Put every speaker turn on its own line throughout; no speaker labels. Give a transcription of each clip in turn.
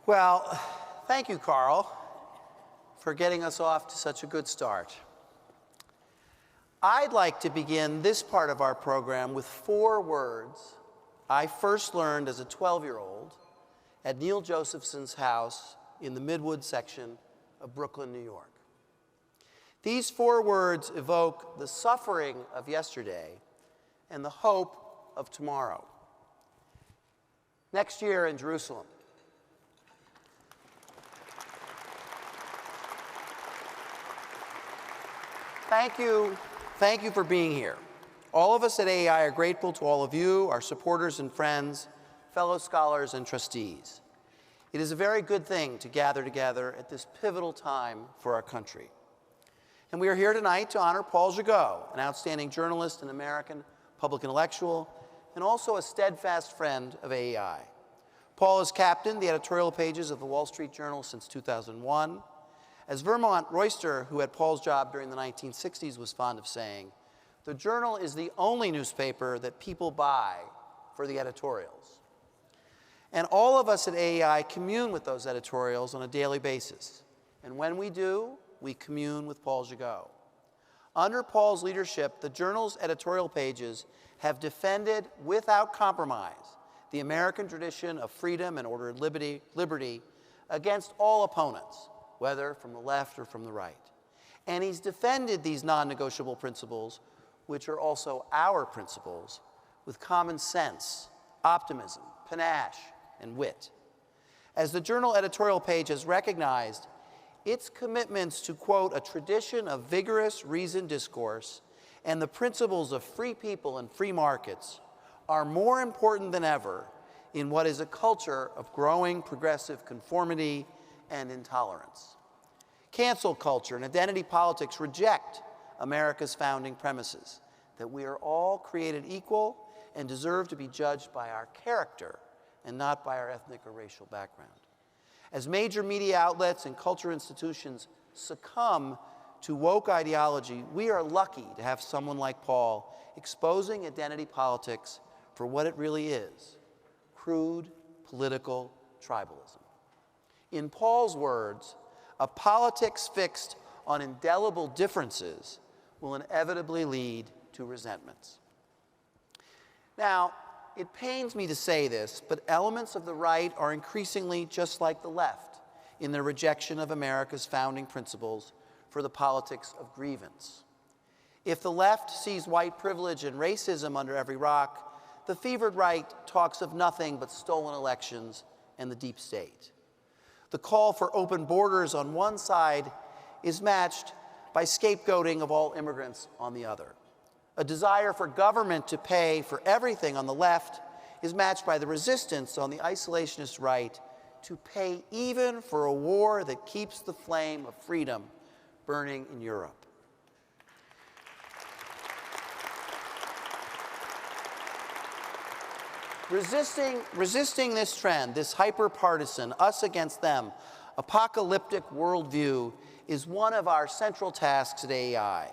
Well, thank you, Carl, for getting us off to such a good start. I'd like to begin this part of our program with 4 words I first learned as a 12-year-old at Neil Josephson's house in the Midwood section of Brooklyn, New York. These 4 words evoke the suffering of yesterday and the hope of tomorrow. Next year in Jerusalem. Thank you for being here. All of us at AEI are grateful to all of you, our supporters and friends, fellow scholars and trustees. It is a very good thing to gather together at this pivotal time for our country. And we are here tonight to honor Paul Gigot, an outstanding journalist and American public intellectual, and also a steadfast friend of AEI. Paul has captained the editorial pages of the Wall Street Journal since 2001. As Vermont Royster, who had Paul's job during the 1960s, was fond of saying, the Journal is the only newspaper that people buy for the editorials. And all of us at AEI commune with those editorials on a daily basis. And when we do, we commune with Paul Gigot. Under Paul's leadership, the Journal's editorial pages have defended without compromise the American tradition of freedom and ordered liberty against all opponents, whether from the left or from the right. And he's defended these non-negotiable principles, which are also our principles, with common sense, optimism, panache, and wit. As the Journal editorial page has recognized, its commitments to, quote, a tradition of vigorous, reasoned discourse and the principles of free people and free markets are more important than ever in what is a culture of growing progressive conformity and intolerance. Cancel culture and identity politics reject America's founding premises that we are all created equal and deserve to be judged by our character and not by our ethnic or racial background. As major media outlets and culture institutions succumb to woke ideology, we are lucky to have someone like Paul exposing identity politics for what it really is, crude political tribalism. In Paul's words, a politics fixed on indelible differences will inevitably lead to resentments. Now, it pains me to say this, but elements of the right are increasingly just like the left in their rejection of America's founding principles for the politics of grievance. If the left sees white privilege and racism under every rock, the fevered right talks of nothing but stolen elections and the deep state. The call for open borders on one side is matched by scapegoating of all immigrants on the other. A desire for government to pay for everything on the left is matched by the resistance on the isolationist right to pay even for a war that keeps the flame of freedom burning in Europe. Resisting this trend, this hyper-partisan, us against them, apocalyptic worldview is one of our central tasks at AEI,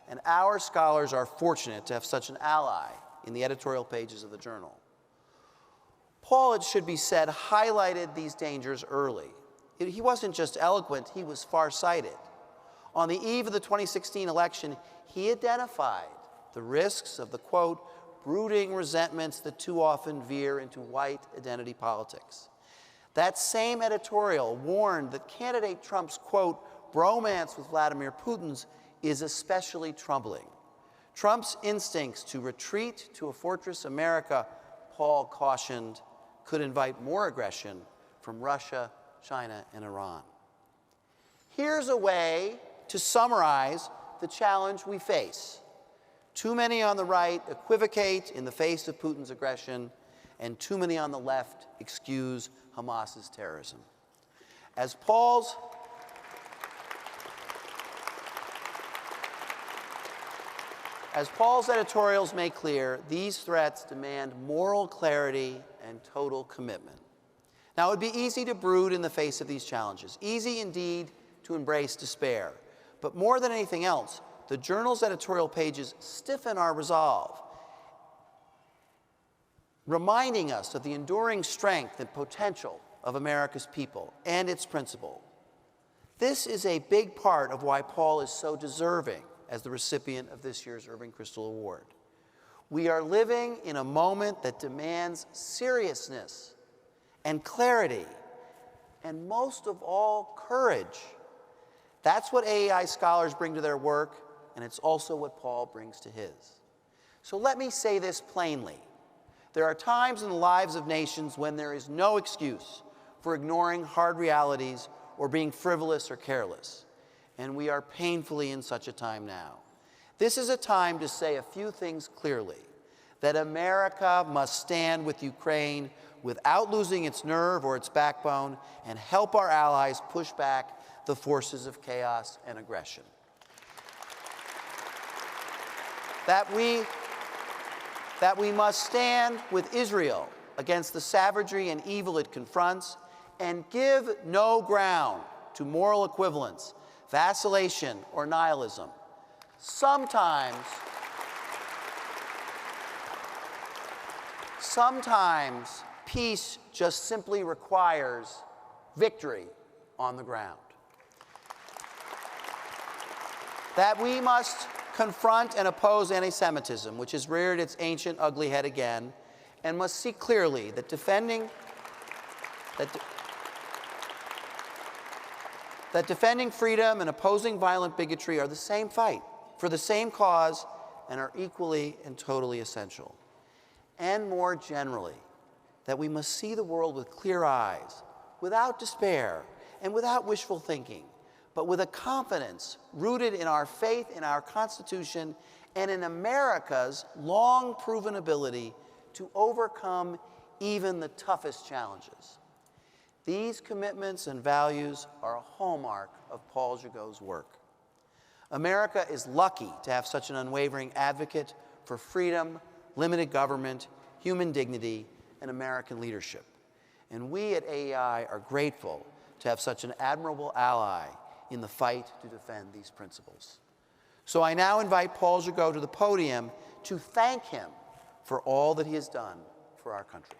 and our scholars are fortunate to have such an ally in the editorial pages of the Journal. Paul, it should be said, highlighted these dangers early. He wasn't just eloquent, he was farsighted. On the eve of the 2016 election, he identified the risks of the, quote, brooding resentments that too often veer into white identity politics. That same editorial warned that candidate Trump's, quote, bromance with Vladimir Putin's is especially troubling. Trump's instincts to retreat to a fortress America, Paul cautioned, could invite more aggression from Russia, China, and Iran. Here's a way to summarize the challenge we face. Too many on the right equivocate in the face of Putin's aggression, and too many on the left excuse Hamas's terrorism. As Paul's editorials make clear, these threats demand moral clarity and total commitment. Now, it would be easy to brood in the face of these challenges, easy indeed to embrace despair. But more than anything else, the Journal's editorial pages stiffen our resolve, reminding us of the enduring strength and potential of America's people and its principle. This is a big part of why Paul is so deserving as the recipient of this year's Irving Kristol Award. We are living in a moment that demands seriousness and clarity, and most of all, courage. That's what AEI scholars bring to their work, and it's also what Paul brings to his. So let me say this plainly. There are times in the lives of nations when there is no excuse for ignoring hard realities or being frivolous or careless, and we are painfully in such a time now. This is a time to say a few things clearly, that America must stand with Ukraine without losing its nerve or its backbone and help our allies push back the forces of chaos and aggression. That we must stand with Israel against the savagery and evil it confronts and give no ground to moral equivalence, vacillation, or nihilism. Sometimes peace just simply requires victory on the ground. That we must confront and oppose anti-Semitism, which has reared its ancient ugly head again, and must see clearly that defending freedom and opposing violent bigotry are the same fight for the same cause and are equally and totally essential. And more generally, that we must see the world with clear eyes, without despair and without wishful thinking, but with a confidence rooted in our faith in our Constitution and in America's long-proven ability to overcome even the toughest challenges. These commitments and values are a hallmark of Paul Gigot's work. America is lucky to have such an unwavering advocate for freedom, limited government, human dignity, and American leadership. And we at AEI are grateful to have such an admirable ally in the fight to defend these principles. So I now invite Paul Gigot to the podium to thank him for all that he has done for our country.